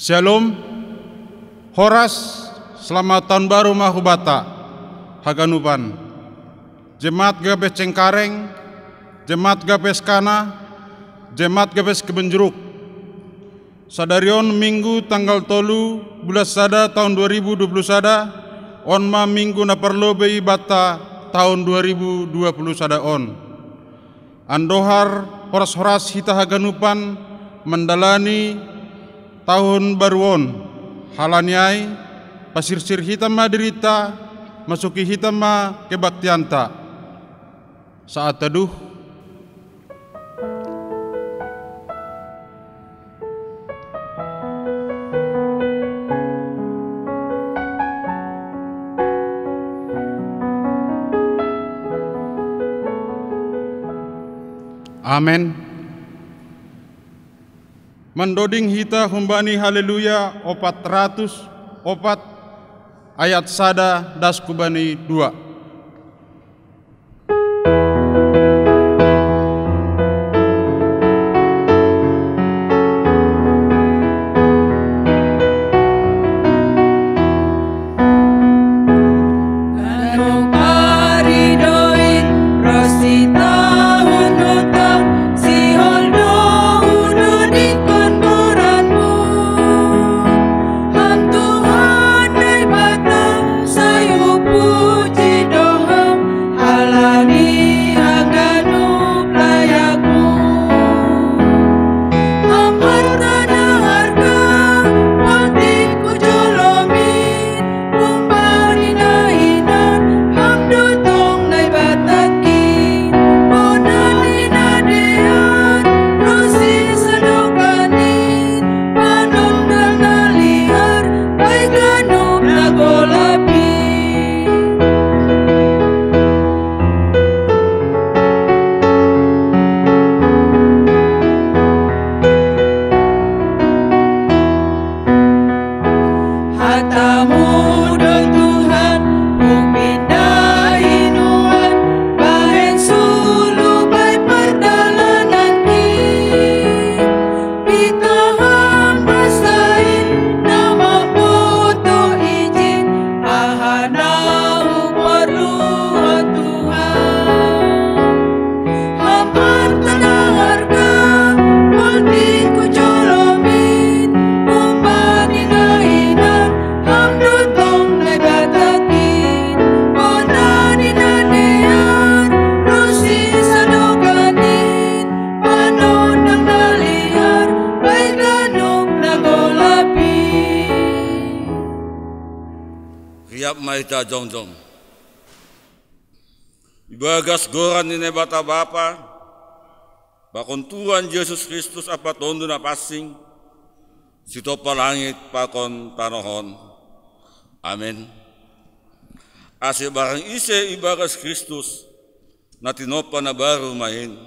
Shalom, Horas, selamat tahun baru Mahubata, Haganupan, Jemaat Gabes Cengkareng, Jemaat Gabes Kana, Jemaat Gabes Kebenjeruk. Sadarion Minggu tanggal 3 bulan Sada tahun 2020 Sada, onma Minggu na perlobe bata tahun 2020 Sada on. Andohar horas-horas hita Haganupan mendalani tahun baruon halaniai pasirsir hitam maderita masuki hitam ma kebaktianta saat teduh. Amen. Mendoding hita humbani haleluya 404 ayat sada das kubani 2. Maita jongjong ibagas goran ni bata bapa bakon Tuhan Yesus Kristus apa tondo na passing sito palangit pakon tanohon. Amen. Ase barang ise ibagas Kristus na tinopa na baru main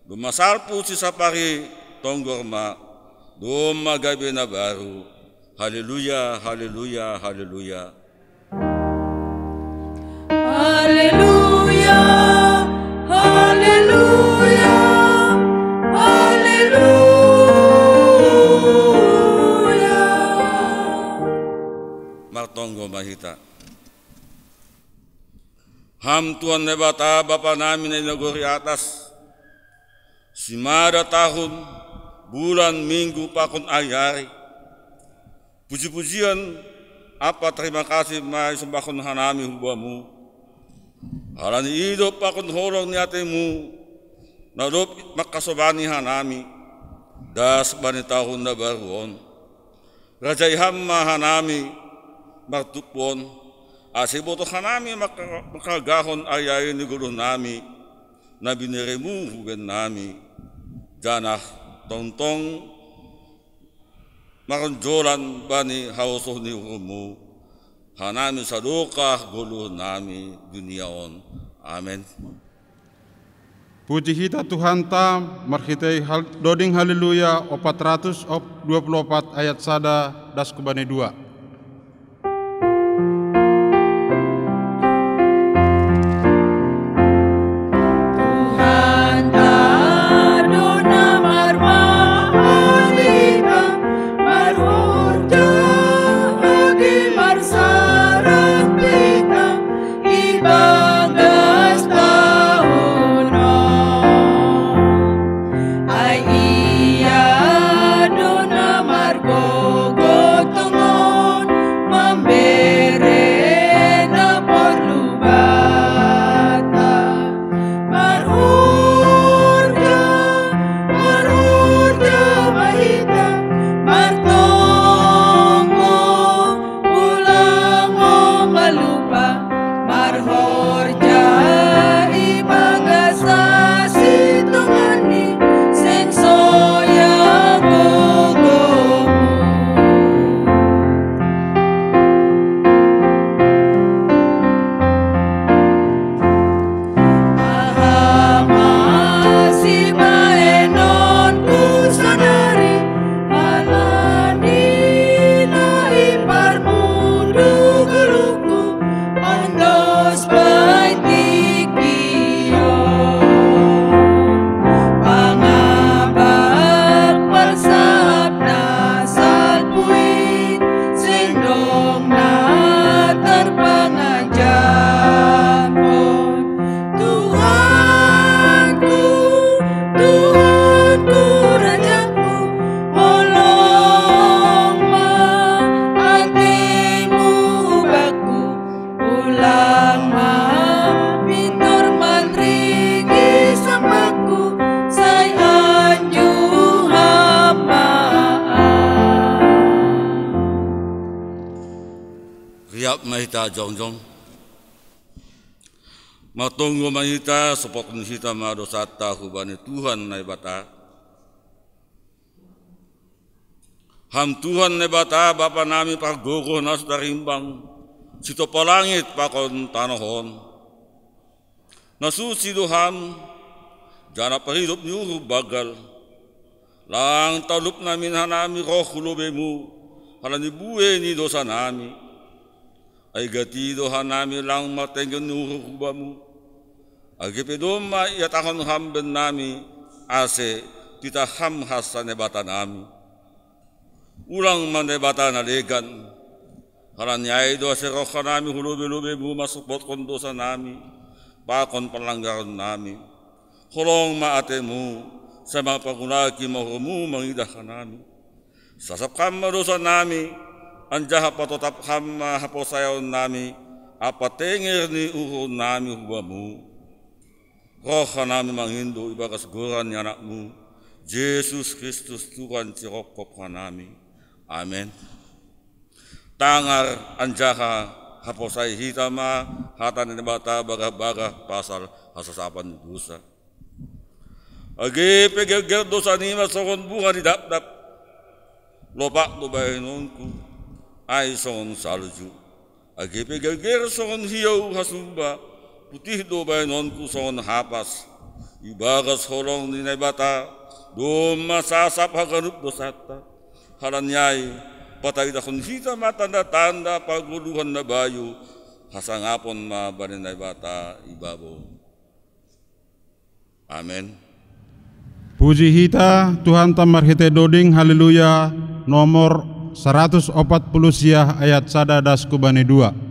lumasarpu si sapari tonggorma duma gabi na baru. Haleluya, haleluya, haleluya. Haleluya, haleluya, haleluya. Martonggo mahita. Ham Tuhan nebata Bapa namin ay nagori atas. Simada tahun, bulan, minggu, pakon ayari. Puji-pujian apa terima kasih mai sembahon hanami hubamu. Halani hidup pakon horong ni atemu nadop makasobani hanami das bani tahun na baruon raja ihamma hanami martupon asiboto hanami makagahon ayayin ni guru nami na biniremu hugen nami janah tongtong makonjolan bani hausoh ni humu hanami sadukah gulu nami duniaon. Amen. Puji hita Tuhan ta marhitai doding haleluya 424 ayat sada das kubani 2. Tuhan Adonai marma alika marwa Riap mahita jongjong. Matunggu mahita sepokun hita madosata hubani Tuhan nai bata. Ham Tuhan nai bata bapa nami pagogo nas darimbang. Sito palangit pakon tanahon. Nasusi doham jana pahidup nyuruh bagal. Lang talup namin hanami roh kulubemu. Halani buwe ni dosa nami. Ay gatido hanami lang matenggan nyuruh kubamu. Agipidoma iyatakon hamben nami ase kita ham hasa nebata nami. Ulang manebata nalegan. Halanyay do ase roh nami hulube-lube masupot kon dosa nami. Pakon palanggaran nami. Hulong maatemu sa mga pagunaki mahumu mangidah nami. Sasapkam dosa nami. Anjaha patotap hama haposayaw nami. Apatengir ni uho nami hubamu. Roh nami manghindo ibagas goran ni anakmu. Yesus Kristus Tuhan cirokop nami. Amen. Tangar anjaha haposay hitama hatan ni bata baga-baga pasal hasasapan dosa. Agi pegel dosa nima sokon bunga di dap-dap. Lopak do bahinonku ay sokon salju. Agi pegel sokon hiyaw hasumba. Putih do bahinonku sokon hapas. Ibagas holong ni bata do masasap haganup dosata. Halanyay patay da kun hita matanda-tanda paguluhan na bayo hasangapon mabanin na bata ibabo. Amen. Puji hita Tuhan tamarhite doding haleluya nomor 140 siah ayat sada das kubane 2.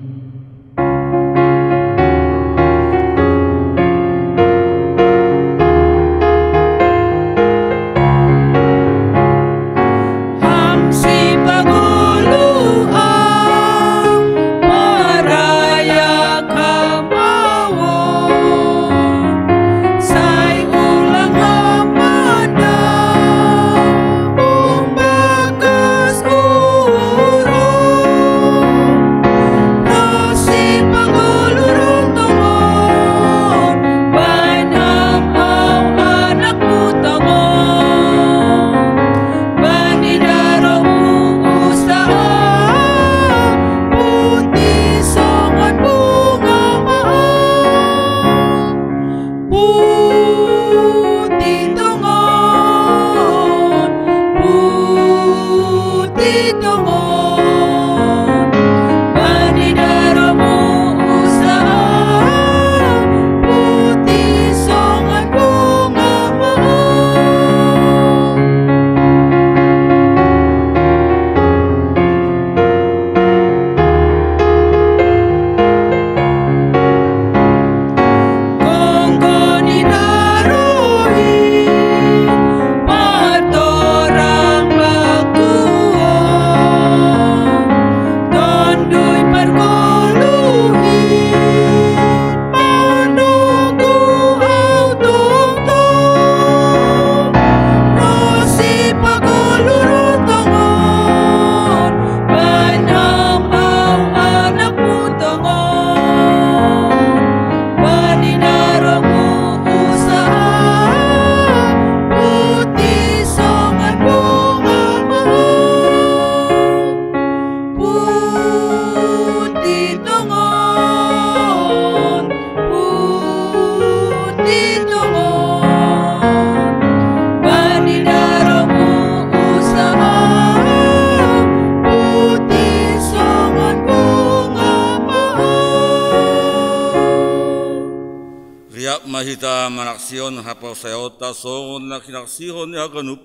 Mahita manaksyon haposayota songon na kinaksihon ni haganup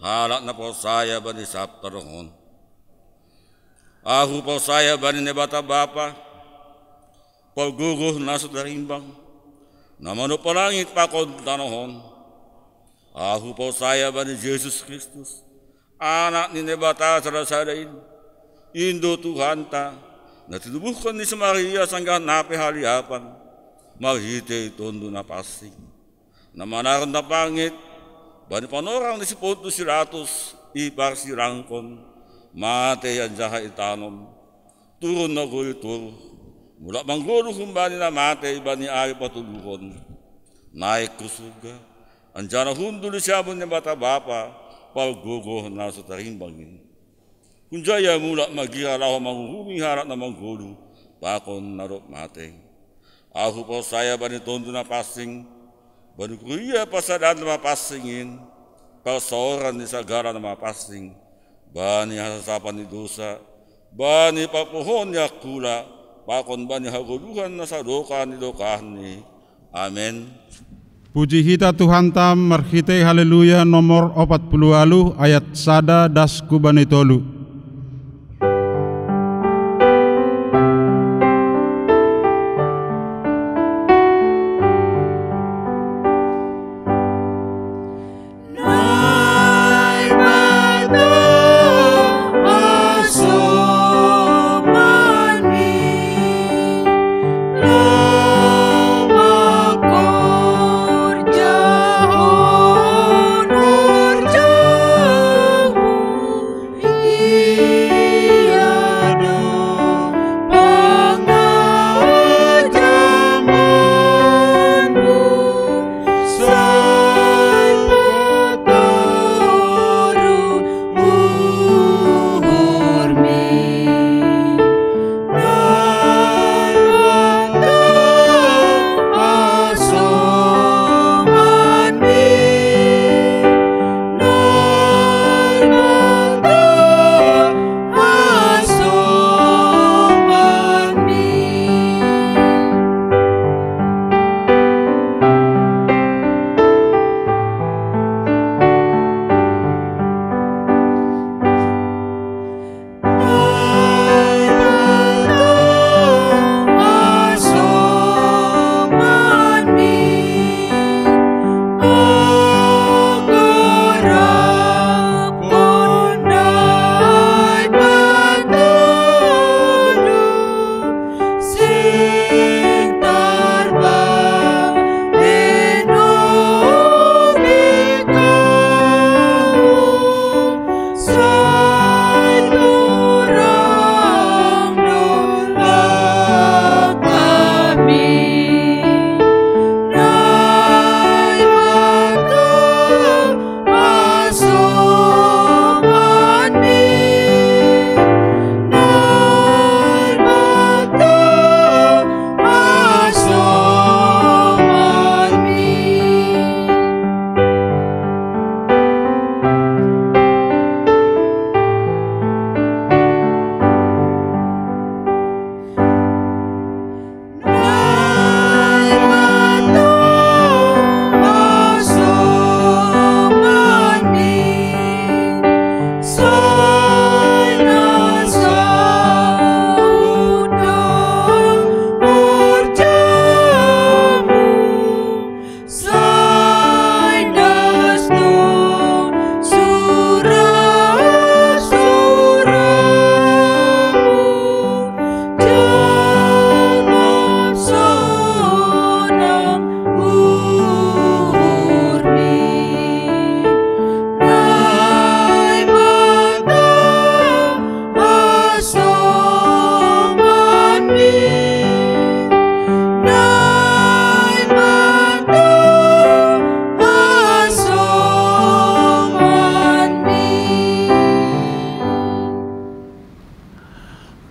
halak na posaya ba ni saptarohon. Ahu posaya ba ni nebata bapa pagguguh nasod darimbang namano palangit pakon tanahon. Ahu posaya ba ni Jesus Kristus anak ni nebata sarasadain Indo Tuhan ta natubuhkan ni sa Maria sanggahan nape haliapan. Maghite tondo na pasti. Namanaran na pangit. Bani panorang ni si Pontus Pilatus. Ipar si Rangkon. Mate yan jaha itanom. turun na gulituro. Mula manggulu kumbani na mate ibani ari patulukon. Naik ke surga. Anjana hunduli siapun yang bata bapa. Pal gogo na sa tarimbangin. Kunjaya mula magira laho manguhumi harap na manggulu. Pakon narok mate. Aku po saya bani tondu na passing. Bani kuya pasadan na mapasingin. Pasoran ni sagara na mapasing. Bani hasasapan ni dosa. Bani papuhon ya kula. Pakon bani haguluhan na sa dokan ni dokahan ni. Amen. Puji hita Tuhan tam marhite haleluya nomor 40 ayat sada das kubani tolu.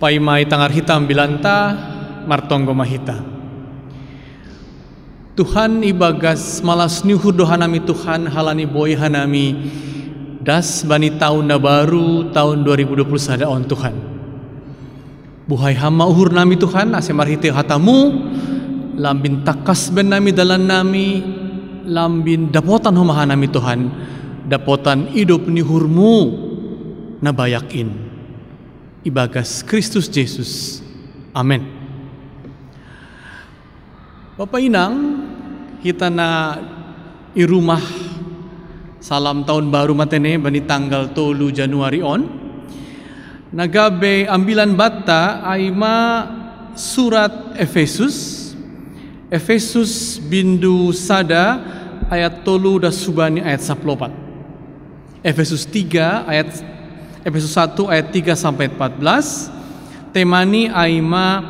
Paimay tangar hitam bilanta martonggo mahita. Tuhan ibagas malas nyuhur dohanami Tuhan halani boy hanami das bani tahun na baru tahun 2020 sadaon Tuhan. Buhay hama uhur nami Tuhan ase marhite hatamu lambin takas ben nami dalan nami lambin dapotan humahan nami Tuhan dapotan hidup nyuhurmu nabayakin. Ibagas Kristus Yesus. Amin. Bapak Inang, kita na irumah salam tahun baru matene bani tanggal 3 Januari on. Nagabe ambilan bata aima surat Efesus. Efesus bindu sada ayat 3 dan subani ayat 14. Efesus 3 ayat Efesus 1 ayat 3 sampai 14, temani aima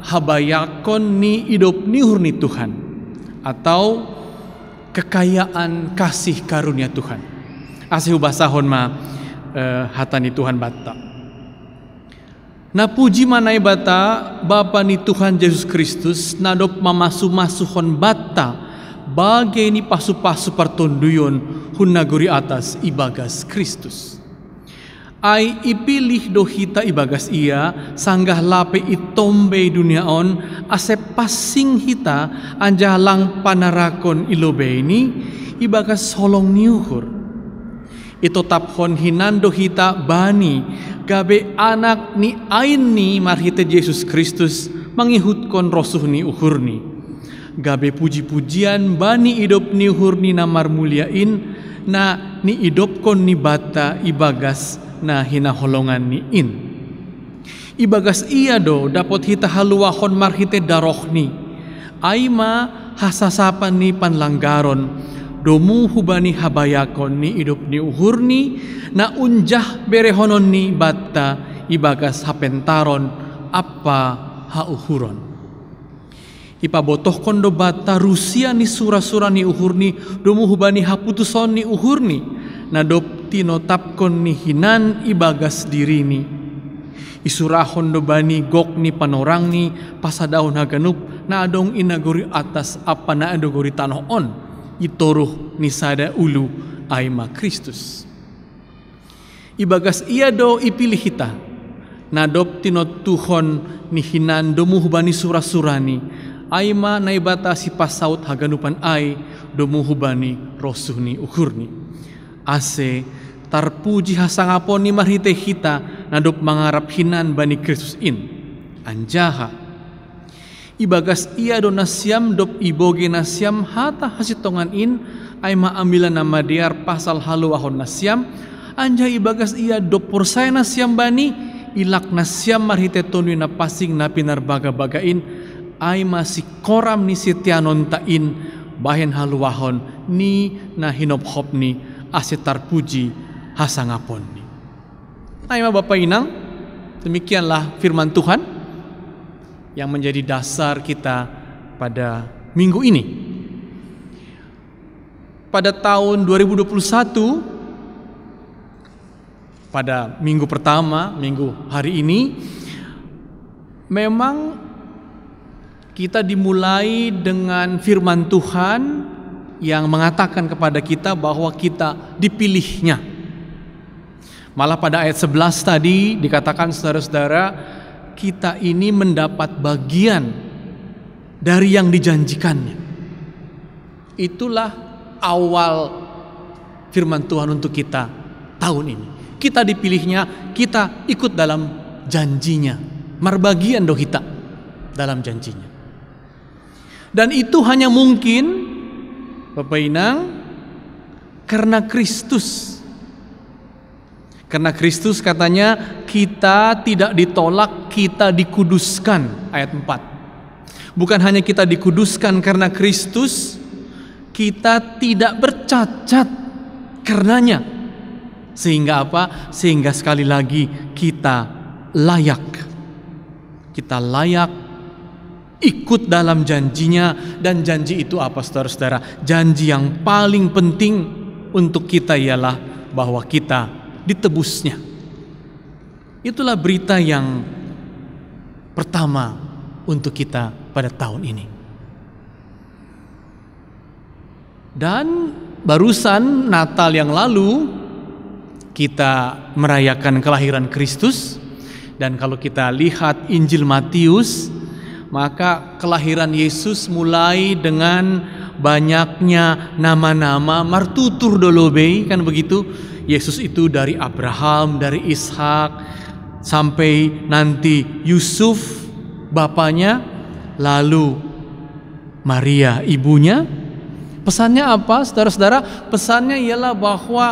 habayakon ni hidup ni hurni Tuhan, atau kekayaan kasih karunia Tuhan. Asih basahon ma hatani Tuhan bata. Na puji manai bata Bapa ni Tuhan Yesus Kristus nadop mamasu-masuhon bata bagai ni pasu-pasu pertunduyon hun naguri atas ibagas Kristus. Ai ipilih dohita ibagas ia sanggah lape itombe dunia on ase passing hita anjalang panarakon ilobe ini ibagas solong niuhur. Ito taphon hinando hita bani gabe anak ni ain ni marhite Yesus Kristus mangihutkan rosuh ni uhurni. Gabe puji-pujian bani idop ni uhurni namar muliain na ni idopkon ni bata ibagas na hinaholongan ni in. Ibagas iya do dapat hita haluahon marhite darohni. Aima hasasapan ni panlanggaron domu hubani habayakon ni idop ni uhurni na unjah berehonon ni bata ibagas hapentaron apa hauhuron. Ipabotoh kondo bata Rusia ni sura-sura ni uhurni domu hubani haputuson ni uhurni na dop tinotapkon ni hinan ibagas diri ni. Isurahon do bani gok ni panorang ni pasadahon haganup na adong inaguri atas apa na adogori tanoh on itoruh ni sada ulu aima Kristus. Ibagas iya do ipilih hita nadop tinot tuhon ni hinan domu hubani sura-surani aima naibata si pasaut haganupan ai domu hubani rosuh ni ukurni. Ase tarpuji hasangapon ni marhite hita nadop mangarap hinan bani Kristus in anjaha. Ibagas iya do nasyam dop iboge nasyam hata hasitongan in ay maambilan nama diar pasal haluahon nasyam anja ibagas iya dop porsaya nasyam bani ilak nasyam marhite tonwi na pasing na pinarbaga-bagain ay masih koram ni sitianon tain bahen haluahon ni na hinophop ni asetar puji hasangapon ni. Ay Bapak Inang, demikianlah firman Tuhan yang menjadi dasar kita pada minggu ini. Pada tahun 2021, pada minggu pertama, minggu hari ini, memang kita dimulai dengan firman Tuhan yang mengatakan kepada kita bahwa kita dipilihnya. Malah pada ayat 11 tadi dikatakan saudara-saudara, kita ini mendapat bagian dari yang dijanjikannya. Itulah awal firman Tuhan untuk kita tahun ini. Kita dipilihnya, kita ikut dalam janjinya. Marbagian do kita dalam janjinya. Dan itu hanya mungkin Bapak Inang karena Kristus. Karena Kristus katanya kita tidak ditolak, kita dikuduskan. Ayat 4. Bukan hanya kita dikuduskan karena Kristus, kita tidak bercacat karenanya. Sehingga apa? Sehingga sekali lagi kita layak. Kita layak ikut dalam janjinya. Dan janji itu apa saudara-saudara? Janji yang paling penting untuk kita ialah bahwa kita ditebusnya. Itulah berita yang pertama untuk kita pada tahun ini. Dan barusan Natal yang lalu kita merayakan kelahiran Kristus. Dan kalau kita lihat Injil Matius, maka kelahiran Yesus mulai dengan banyaknya nama-nama martutur dolobei, kan begitu. Yesus itu dari Abraham, dari Ishak, sampai nanti Yusuf bapaknya, lalu Maria ibunya. Pesannya apa saudara-saudara? Pesannya ialah bahwa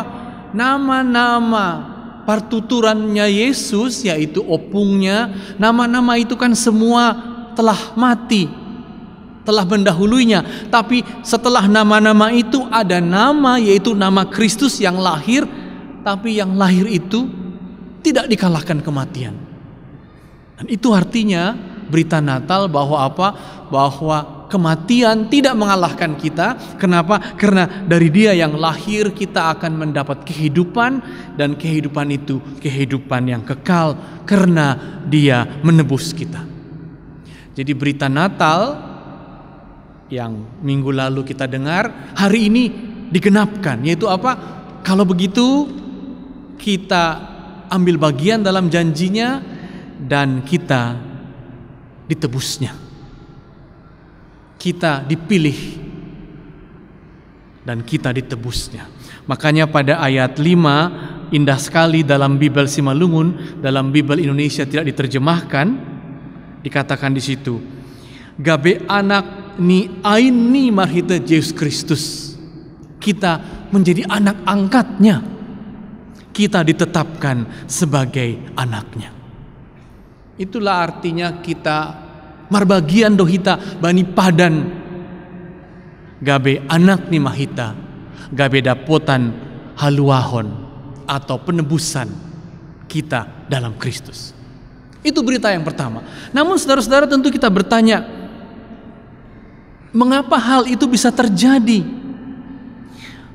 nama-nama partuturannya Yesus, yaitu opungnya, nama-nama itu kan semua telah mati, telah mendahulunya. Tapi setelah nama-nama itu ada nama, yaitu nama Kristus yang lahir. Tapi yang lahir itu tidak dikalahkan kematian. Dan itu artinya berita Natal bahwa apa? Bahwa kematian tidak mengalahkan kita. Kenapa? Karena dari Dia yang lahir kita akan mendapat kehidupan, dan kehidupan itu kehidupan yang kekal karena Dia menebus kita. Jadi berita Natal yang minggu lalu kita dengar hari ini digenapkan, yaitu apa? Kalau begitu kita ambil bagian dalam janjinya dan kita ditebusnya. Kita dipilih dan kita ditebusnya. Makanya pada ayat 5 indah sekali dalam Bible Simalungun, dalam Bible Indonesia tidak diterjemahkan, dikatakan di situ, gabe anak ni aini marhita Yesus Kristus. Kita menjadi anak angkatnya. Kita ditetapkan sebagai anaknya. Itulah artinya kita marbagian dohita bani padan gabe anak ni mahita gabe dapotan haluahon atau penebusan kita dalam Kristus. Itu berita yang pertama. Namun saudara-saudara, tentu kita bertanya, mengapa hal itu bisa terjadi?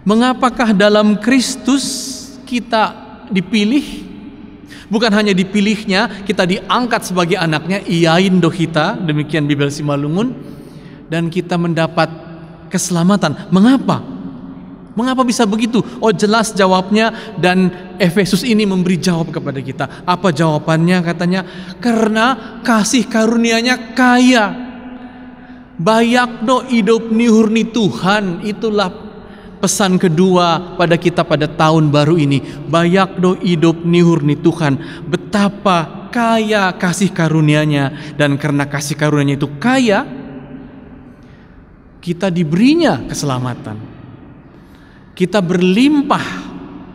Mengapakah dalam Kristus kita dipilih? Bukan hanya dipilihnya, kita diangkat sebagai anaknya, iain dohita, demikian Bible Simalungun, dan kita mendapat keselamatan. Mengapa? Mengapa bisa begitu? Oh, jelas jawabnya, dan Efesus ini memberi jawab kepada kita. Apa jawabannya? Katanya, karena kasih karunia-Nya kaya. Bayak do hidup nihurni Tuhan. Itulah pesan kedua pada kita pada tahun baru ini. Bayak do hidup nihurni Tuhan. Betapa kaya kasih karunia-Nya, dan karena kasih karunia-Nya itu kaya, kita diberinya keselamatan. Kita berlimpah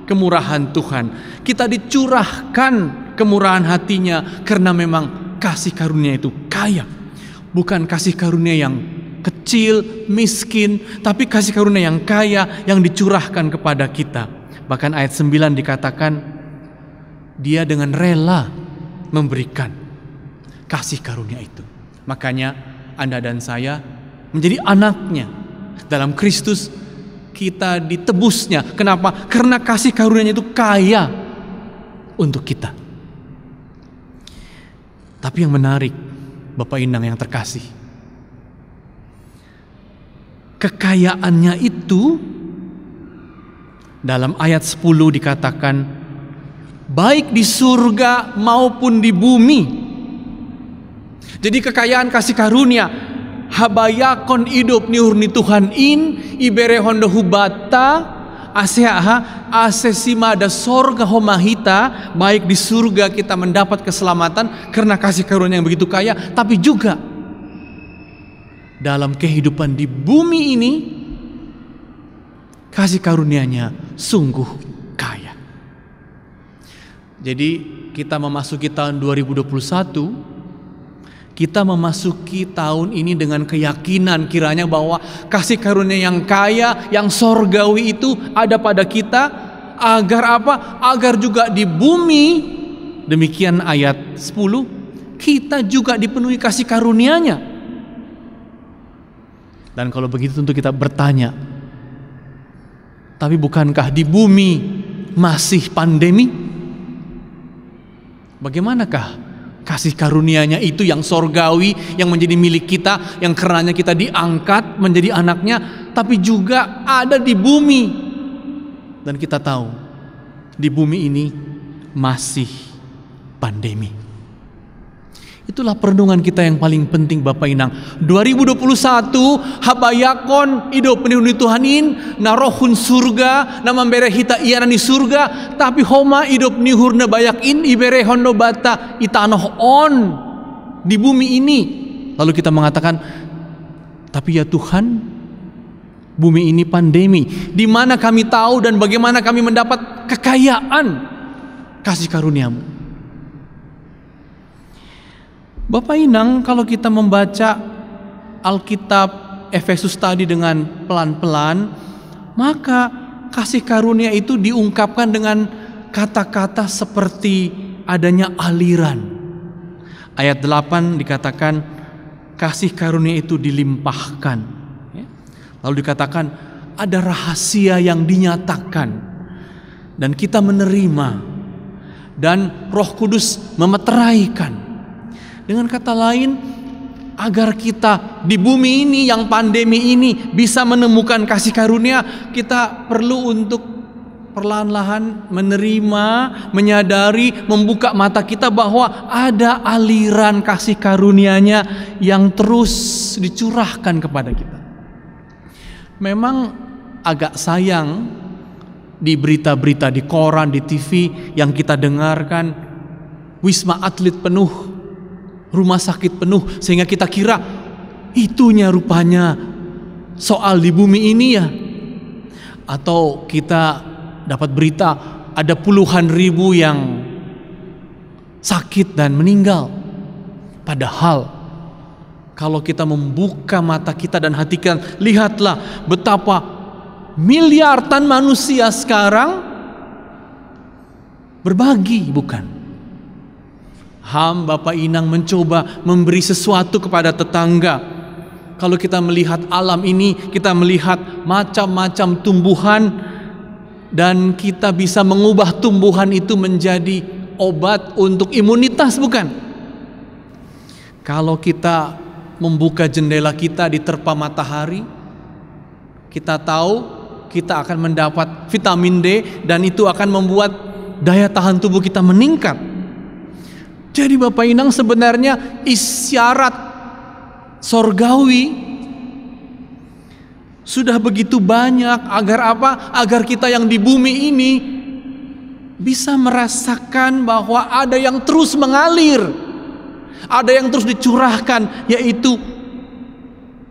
kemurahan Tuhan. Kita dicurahkan kemurahan hati-Nya karena memang kasih karunia itu kaya. Bukan kasih karunia yang kecil, miskin, tapi kasih karunia yang kaya yang dicurahkan kepada kita. Bahkan ayat 9 dikatakan Dia dengan rela memberikan kasih karunia itu. Makanya Anda dan saya menjadi anaknya. Dalam Kristus kita ditebusnya. Kenapa? Karena kasih karunia-Nya itu kaya untuk kita. Tapi yang menarik, Bapak Inang yang terkasih, kekayaannya itu dalam ayat 10 dikatakan baik di surga maupun di bumi. Jadi kekayaan kasih karunia habayakon hidup nihurni Tuhan ibere hondo hubata aseha asesima ada sorga homahita. Baik di surga kita mendapat keselamatan karena kasih karunia yang begitu kaya, tapi juga dalam kehidupan di bumi ini kasih karunia-Nya sungguh kaya. Jadi kita memasuki tahun 2021, kita memasuki tahun ini dengan keyakinan kiranya bahwa kasih karunia yang kaya, yang sorgawi itu ada pada kita. Agar apa? Agar juga di bumi, demikian ayat 10, kita juga dipenuhi kasih karunia-Nya. Dan kalau begitu tentu kita bertanya, tapi bukankah di bumi masih pandemi? Bagaimanakah kasih karunia-Nya itu yang sorgawi, yang menjadi milik kita, yang karenanya kita diangkat menjadi anaknya, tapi juga ada di bumi. Dan kita tahu di bumi ini masih pandemi. Itulah perenungan kita yang paling penting Bapak Inang. 2021 habayakon hidup penihuni Tuhanin narohun surga nama bere hita iana ni surga, tapi homa hidup nihurna bayakin ibere hondo bata itanoh on di bumi ini. Lalu kita mengatakan, tapi ya Tuhan, bumi ini pandemi. Di mana kami tahu dan bagaimana kami mendapat kekayaan kasih karunia-Mu? Bapak Inang, kalau kita membaca Alkitab Efesus tadi dengan pelan-pelan, maka kasih karunia itu diungkapkan dengan kata-kata seperti adanya aliran. Ayat 8 dikatakan kasih karunia itu dilimpahkan. Lalu dikatakan ada rahasia yang dinyatakan dan kita menerima, dan Roh Kudus memeteraikan. Dengan kata lain, agar kita di bumi ini yang pandemi ini bisa menemukan kasih karunia, kita perlu untuk perlahan-lahan menerima, menyadari, membuka mata kita bahwa ada aliran kasih karunia-Nya yang terus dicurahkan kepada kita. Memang agak sayang di berita-berita, di koran, di TV yang kita dengarkan, wisma atlet penuh, rumah sakit penuh, sehingga kita kira itunya rupanya soal di bumi ini ya. Atau kita dapat berita ada puluhan ribu yang sakit dan meninggal. Padahal kalau kita membuka mata kita dan hati kita, lihatlah betapa miliaran manusia sekarang berbagi, bukan? Bapak Inang mencoba memberi sesuatu kepada tetangga. Kalau kita melihat alam ini, kita melihat macam-macam tumbuhan, dan kita bisa mengubah tumbuhan itu menjadi obat untuk imunitas, bukan? Kalau kita membuka jendela kita diterpa matahari, kita tahu kita akan mendapat vitamin D, dan itu akan membuat daya tahan tubuh kita meningkat. Jadi Bapak Inang, sebenarnya isyarat sorgawi sudah begitu banyak. Agar apa? Agar kita yang di bumi ini bisa merasakan bahwa ada yang terus mengalir, ada yang terus dicurahkan, yaitu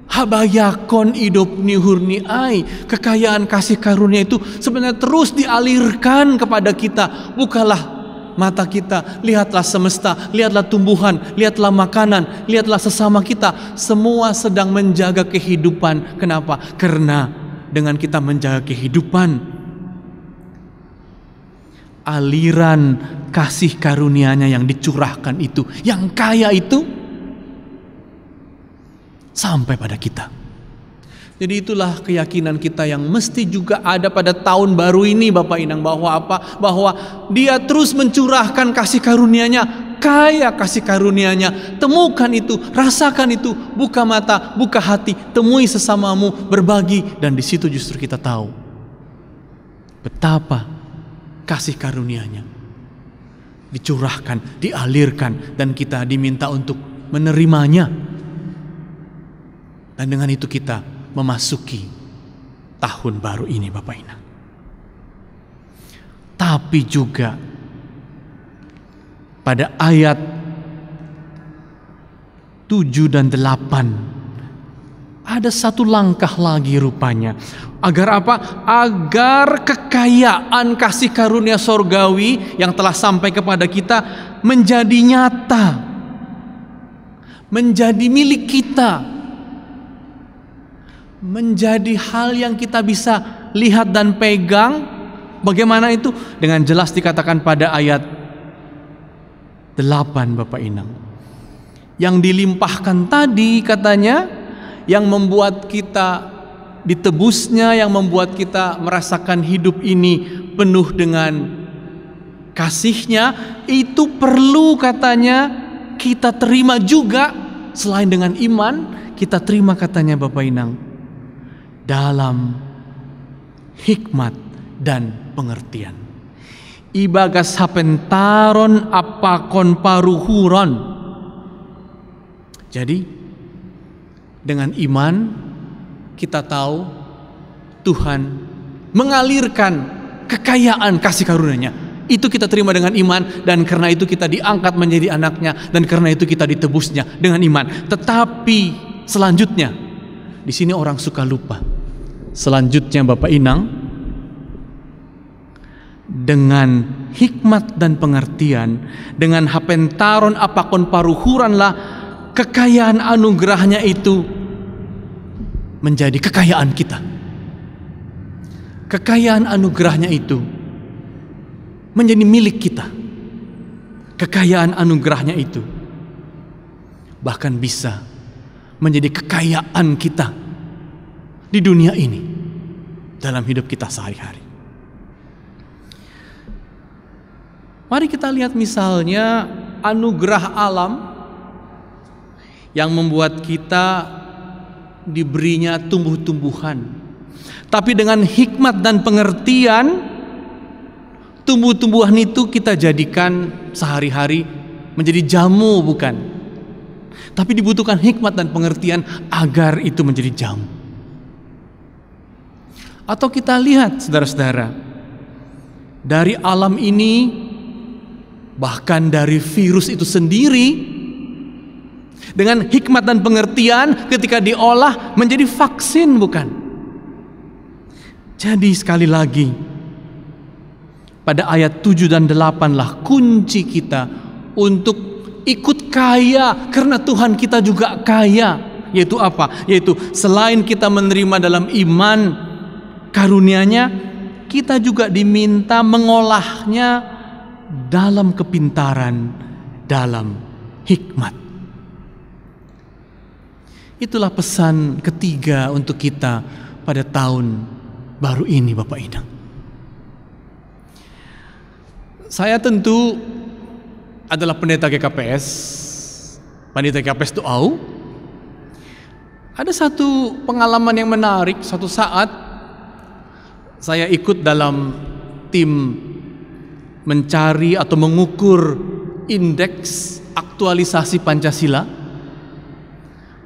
habayakon idopni hurni ai, kekayaan kasih karunia itu sebenarnya terus dialirkan kepada kita. Bukalah mata kita, lihatlah semesta, lihatlah tumbuhan, lihatlah makanan, lihatlah sesama kita, semua sedang menjaga kehidupan. Kenapa? Karena dengan kita menjaga kehidupan, aliran kasih karunia-Nya yang dicurahkan itu, yang kaya itu, sampai pada kita. Jadi itulah keyakinan kita yang mesti juga ada pada tahun baru ini, Bapak Inang, bahwa apa? Bahwa Dia terus mencurahkan kasih karunia-Nya, kaya kasih karunia-Nya. Temukan itu, rasakan itu, buka mata, buka hati, temui sesamamu, berbagi, dan di situ justru kita tahu betapa kasih karunia-Nya dicurahkan, dialirkan, dan kita diminta untuk menerimanya. Dan dengan itu kita memasuki tahun baru ini, Bapak Inang. Tapi juga pada ayat 7 dan 8 ada satu langkah lagi rupanya. Agar apa? Agar kekayaan kasih karunia sorgawi yang telah sampai kepada kita menjadi nyata, menjadi milik kita, menjadi hal yang kita bisa lihat dan pegang. Bagaimana itu? Dengan jelas dikatakan pada ayat 8, Bapak Inang. Yang dilimpahkan tadi katanya, yang membuat kita ditebusnya, yang membuat kita merasakan hidup ini penuh dengan kasih-Nya, itu perlu katanya kita terima juga. Selain dengan iman, kita terima katanya Bapak Inang dalam hikmat dan pengertian. Ibagas hapentaron apakon paruhuron. Jadi dengan iman kita tahu Tuhan mengalirkan kekayaan kasih karunia-Nya. Itu kita terima dengan iman, dan karena itu kita diangkat menjadi anak-Nya, dan karena itu kita ditebusnya dengan iman. Tetapi selanjutnya, di sini orang suka lupa. Selanjutnya Bapak Inang, dengan hikmat dan pengertian, dengan hapentaron apakon paruhuranlah kekayaan anugerahnya itu menjadi kekayaan kita. Kekayaan anugerahnya itu menjadi milik kita. Kekayaan anugerahnya itu bahkan bisa menjadi kekayaan kita di dunia ini dalam hidup kita sehari-hari. Mari kita lihat misalnya anugerah alam yang membuat kita diberinya tumbuh-tumbuhan. Tapi dengan hikmat dan pengertian, tumbuh-tumbuhan itu kita jadikan sehari-hari menjadi jamu, bukan? Tapi dibutuhkan hikmat dan pengertian agar itu menjadi jamu. Atau kita lihat saudara-saudara, dari alam ini, bahkan dari virus itu sendiri, dengan hikmat dan pengertian ketika diolah menjadi vaksin, bukan? Jadi sekali lagi, pada ayat 7 dan 8 lah kunci kita untuk ikut kaya, karena Tuhan kita juga kaya. Yaitu apa? Yaitu selain kita menerima dalam iman karunia-Nya, kita juga diminta mengolahnya dalam kepintaran, dalam hikmat. Itulah pesan ketiga untuk kita pada tahun baru ini, Bapak Ibu. Saya tentu adalah pendeta GKPS. Pendeta GKPS Doau. Ada satu pengalaman yang menarik. Suatu saat saya ikut dalam tim mencari atau mengukur indeks aktualisasi Pancasila,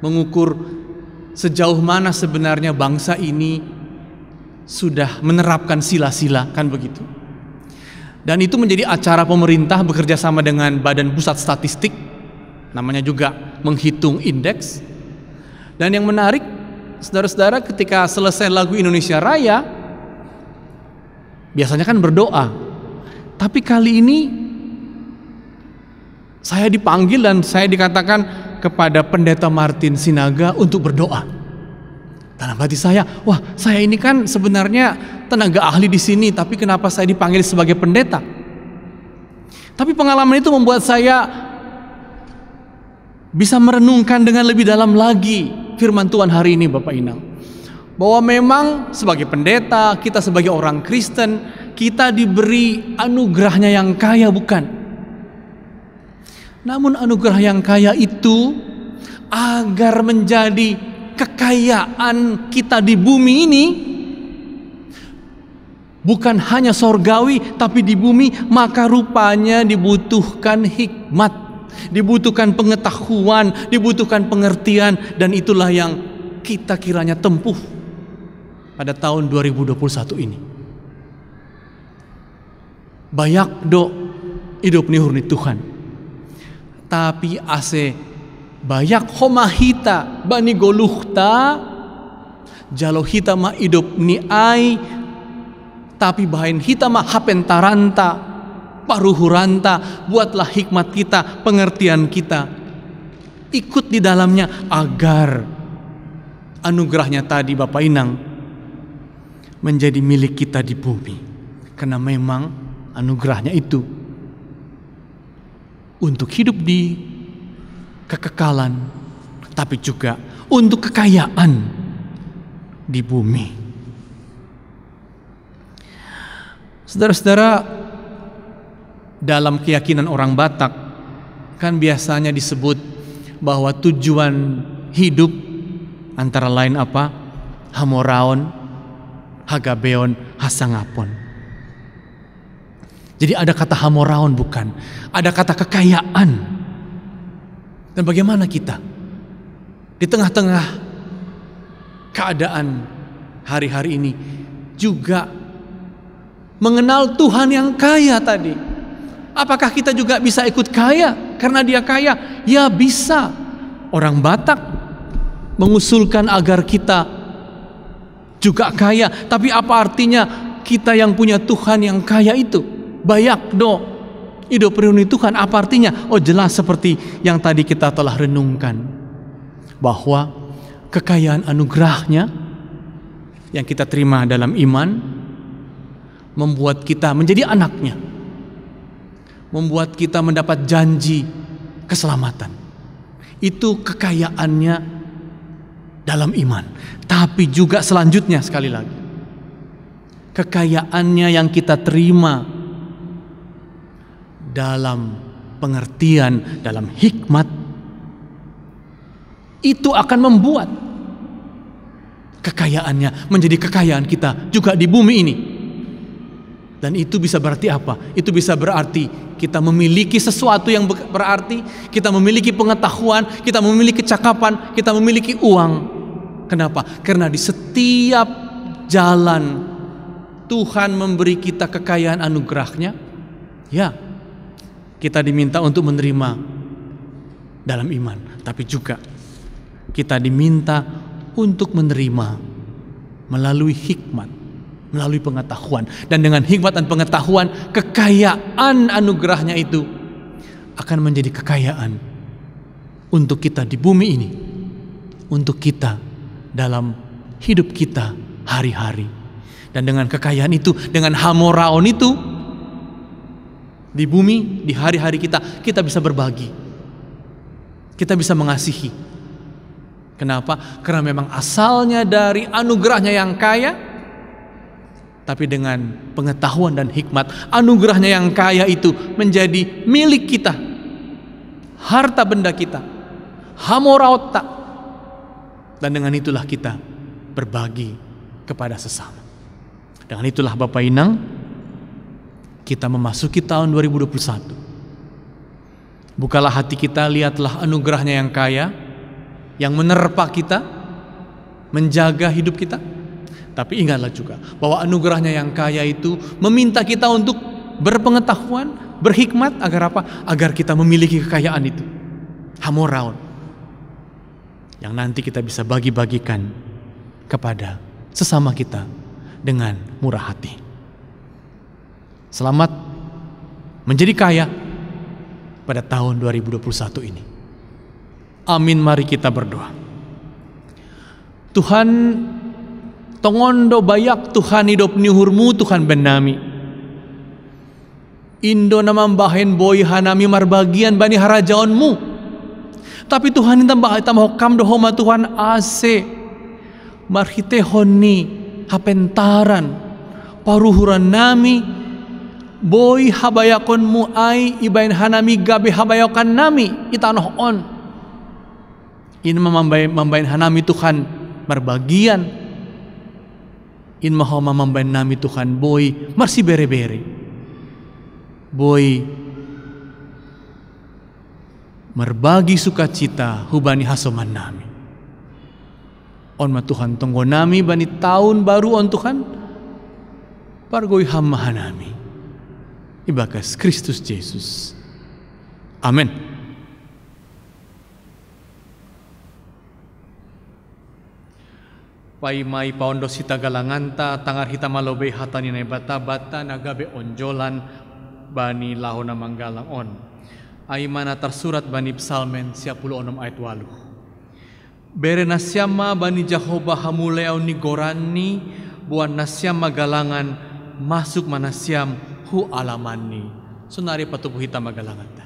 mengukur sejauh mana sebenarnya bangsa ini sudah menerapkan sila-sila, kan begitu. Dan itu menjadi acara pemerintah bekerja sama dengan Badan Pusat Statistik, namanya juga menghitung indeks. Dan yang menarik, saudara-saudara, ketika selesai lagu Indonesia Raya, biasanya kan berdoa. Tapi kali ini saya dipanggil dan saya dikatakan kepada Pendeta Martin Sinaga untuk berdoa. Dalam hati saya, wah, saya ini kan sebenarnya tenaga ahli di sini, tapi kenapa saya dipanggil sebagai pendeta? Tapi pengalaman itu membuat saya bisa merenungkan dengan lebih dalam lagi firman Tuhan hari ini, Bapak Inang. Bahwa memang sebagai pendeta, kita sebagai orang Kristen, kita diberi anugerahnya yang kaya, bukan? Namun anugerah yang kaya itu agar menjadi kekayaan kita di bumi ini, bukan hanya sorgawi tapi di bumi, maka rupanya dibutuhkan hikmat, dibutuhkan pengetahuan, dibutuhkan pengertian. Dan itulah yang kita kiranya tempuh pada tahun 2021 ini. Bayak do hidup ni hurni Tuhan, tapi ase bayak homahita bani goluhta jalo hita ma hidup ni ai, tapi bahain hita ma hapentaranta paruhuranta. Buatlah hikmat kita, pengertian kita, ikut di dalamnya agar anugerahnya tadi, Bapak Inang, menjadi milik kita di bumi. Karena memang anugerahnya itu untuk hidup di kekekalan, tapi juga untuk kekayaan di bumi. Saudara-saudara, dalam keyakinan orang Batak kan biasanya disebut bahwa tujuan hidup antara lain apa? Hamoraon, hagabeon, hasangapon. Jadi ada kata hamoraon, bukan? Ada kata kekayaan. Dan bagaimana kita di tengah-tengah keadaan hari-hari ini juga mengenal Tuhan yang kaya tadi? Apakah kita juga bisa ikut kaya karena Dia kaya? Ya bisa. Orang Batak mengusulkan agar kita juga kaya. Tapi apa artinya kita yang punya Tuhan yang kaya itu? Bayak do hidup reuni Tuhan, apa artinya? Oh, jelas seperti yang tadi kita telah renungkan, bahwa kekayaan anugerahnya yang kita terima dalam iman membuat kita menjadi anaknya, membuat kita mendapat janji keselamatan. Itu kekayaannya dalam iman. Tapi juga selanjutnya sekali lagi, kekayaannya yang kita terima dalam pengertian, dalam hikmat, itu akan membuat kekayaannya menjadi kekayaan kita juga di bumi ini. Dan itu bisa berarti apa? Itu bisa berarti kita memiliki sesuatu yang berarti, kita memiliki pengetahuan, kita memiliki kecakapan, kita memiliki uang. Kenapa? Karena di setiap jalan Tuhan memberi kita kekayaan anugerahnya. Ya, kita diminta untuk menerima dalam iman, tapi juga kita diminta untuk menerima melalui hikmat, melalui pengetahuan. Dan dengan hikmat dan pengetahuan, kekayaan anugerahnya itu akan menjadi kekayaan untuk kita di bumi ini, untuk kita dalam hidup kita hari-hari. Dan dengan kekayaan itu, dengan hamoraon itu, di bumi, di hari-hari kita bisa berbagi, kita bisa mengasihi. Kenapa? Karena memang asalnya dari anugerahnya yang kaya, tapi dengan pengetahuan dan hikmat, anugerahnya yang kaya itu menjadi milik kita, harta benda kita, hamoraota. Dan dengan itulah kita berbagi kepada sesama. Dengan itulah Bapak Inang, kita memasuki tahun 2021. Bukalah hati kita, lihatlah anugerahnya yang kaya, yang menerpa kita, menjaga hidup kita. Tapi ingatlah juga bahwa anugerahnya yang kaya itu meminta kita untuk berpengetahuan, berhikmat. Agar apa? Agar kita memiliki kekayaan itu, hamoraon, yang nanti kita bisa bagi-bagikan kepada sesama kita dengan murah hati. Selamat menjadi kaya pada tahun 2021 ini. Amin, mari kita berdoa. Tuhan, tongondo bayak Tuhan hidup nyuhurmu Tuhan benami. Indo namambahen boy hanami marbagian bani harajaonmu. Tapi Tuhan tambah hokam dohoma Tuhan ase marhitehoni hapentaran paruhuran nami boy habayakon muai ibain hanami gabe habayakan nami itanoh on. In mambain hanami Tuhan marbagian, in mahoma mambain nami Tuhan boy marsi bere-bere, boy merbagi sukacita hubani hasoman nami. On ma Tuhan tonggo nami bani tahun baru on Tuhan pargoi hamahan nami. Ibakas Kristus Yesus. Amin. Paimai paundo sita galanganta tangar hita malobe hatani na bata-bata nagabe onjolan bani lahona manggalang on. Aimana tersurat bani Psalmen 56 ayat 8. Bere nasyama bani Jehovah hamuleau ni gorani buan nasyama galangan masuk manasyam hu alamani. Sunari patubuh hita magalangan ta.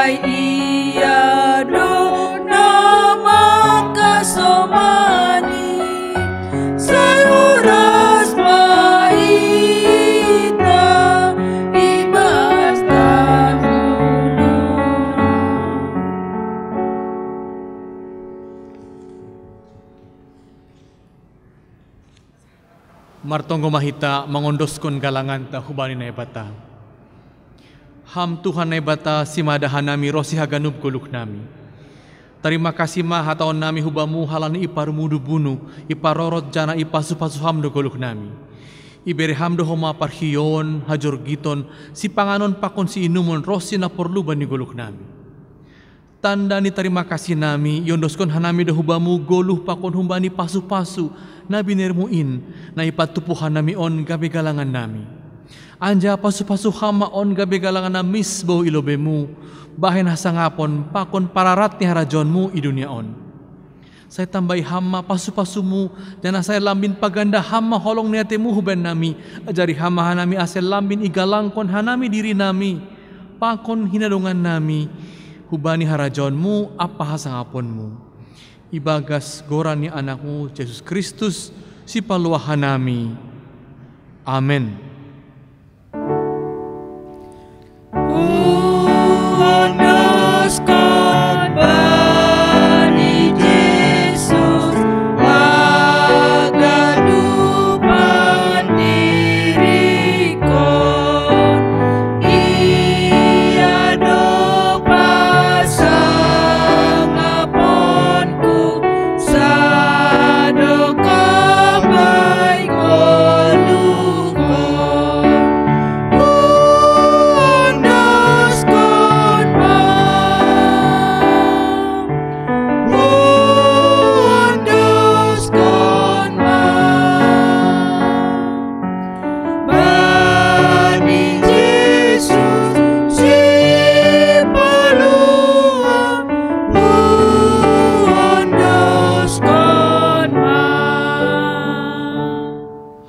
Ai ia do nama kasomani Sai oras maita ibasta Martonggo mahita mangondoskon galangan ta hubani na ibata. Ham Tuhan na ibata simadahan nami rosi haganub guluk nami. Terima kasih ma hataon nami hubamu halani iparumudu bunu iparorot jana ipasupasu ham do guluk nami. Iberi ham do homa parhiyon hajor giton si panganon pakon si inumon rosi na porluban ni guluk nami. Tanda ni terima kasih nami yondoskon hanami do hubamu goluh pakon humbani pasu-pasu na binermuin na ipatupuhan nami on gabi galangan nami. Anja pasu-pasu hama on gabi galangan na misbo ilobemu bahin hasangapon pakon pararat ni harajonmu i dunia on. Saya tambay hama pasu-pasumu dan saya lambin paganda hama holong niatemu huban nami ajari hama hanami asal lambin igalangkon hanami diri nami pakon hinadungan nami hubani harajonmu apa hasangaponmu. Ibagas goran ni anakmu Yesus Kristus si paluahan nami. Amin. Ondoskan bani Yesus agadupan dirikon ia do pasangaponku sado kabay kolukon ondoskan bani Yesus si paluang ondoskan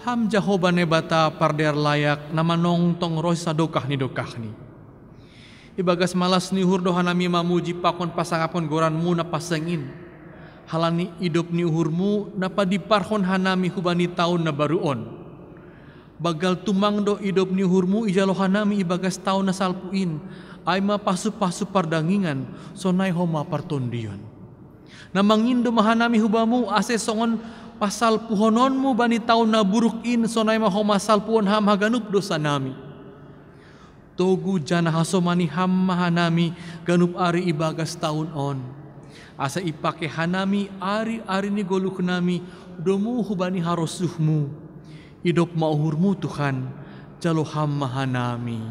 Ham Jehovah nebata parder layak nama nongtong roh sadokah ni Ibagas malas ni hurdo hanami mamuji pakon pasangapon goranmu na pasangin. Halani hidup ni uhurmu napa diparhon hanami hubani tahun na baruon. Bagal tumangdo hidup ni uhurmu ijalo hanami ibagas tahun na salpuin. Ay mapasu-pasu pardangingan sonay homa partondion. Namangindo mahanami hubamu ase songon pasal puhononmu bani tahun na burukin sonay mahoma salpuon ham haganup dosa nami. Togu jana hasomani ham mahanami ganup ari ibagas tahun on. Asa ipake hanami ari-ari ni goluk nami domu hubani harosuhmu. Idop mauhurmu Tuhan jalo ham mahanami.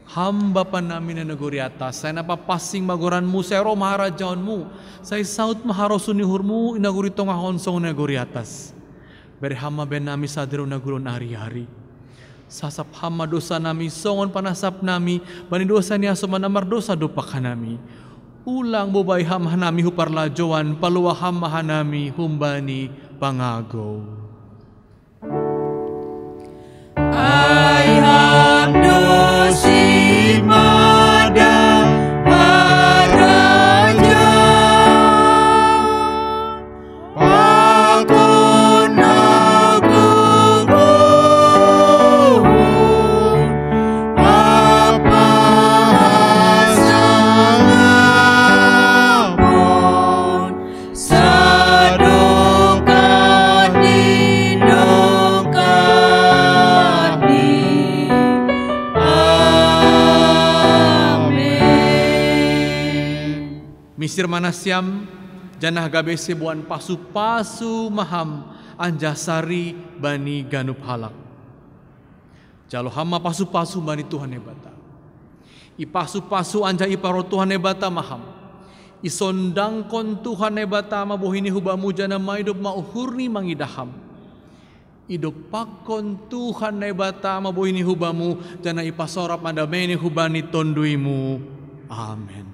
Ham Bapa nami na naguri atas, saya napa pasing magoranmu, saya roh maharajaonmu, saya saut maharosuni hurmu inaguri tongahon song naguri atas. Beri hama ben nami sadero naguron hari-hari. Sasap hama dosa nami, songon panasap nami, bani dosa ni asoman amar dosa dopak hanami. Ulang bobay ham hanami huparlajoan, paluwa ham hanami humbani pangago. Ay hamdo si mada haraja pakon agung apa hasangapon sadokan dindokan Misir manasyam janah gabese buan pasu-pasu maham anjasari bani ganup halak. Jalo hama pasu-pasu bani Tuhan hebata. Ipasu-pasu anja iparo Tuhan hebata maham. Isondangkon Tuhan hebata mabuhini hubamu jana maidup mauhurni mangidaham. Idopakon Tuhan hebata mabuhini hubamu jana ipasorap mandameni hubani tonduimu. Amen.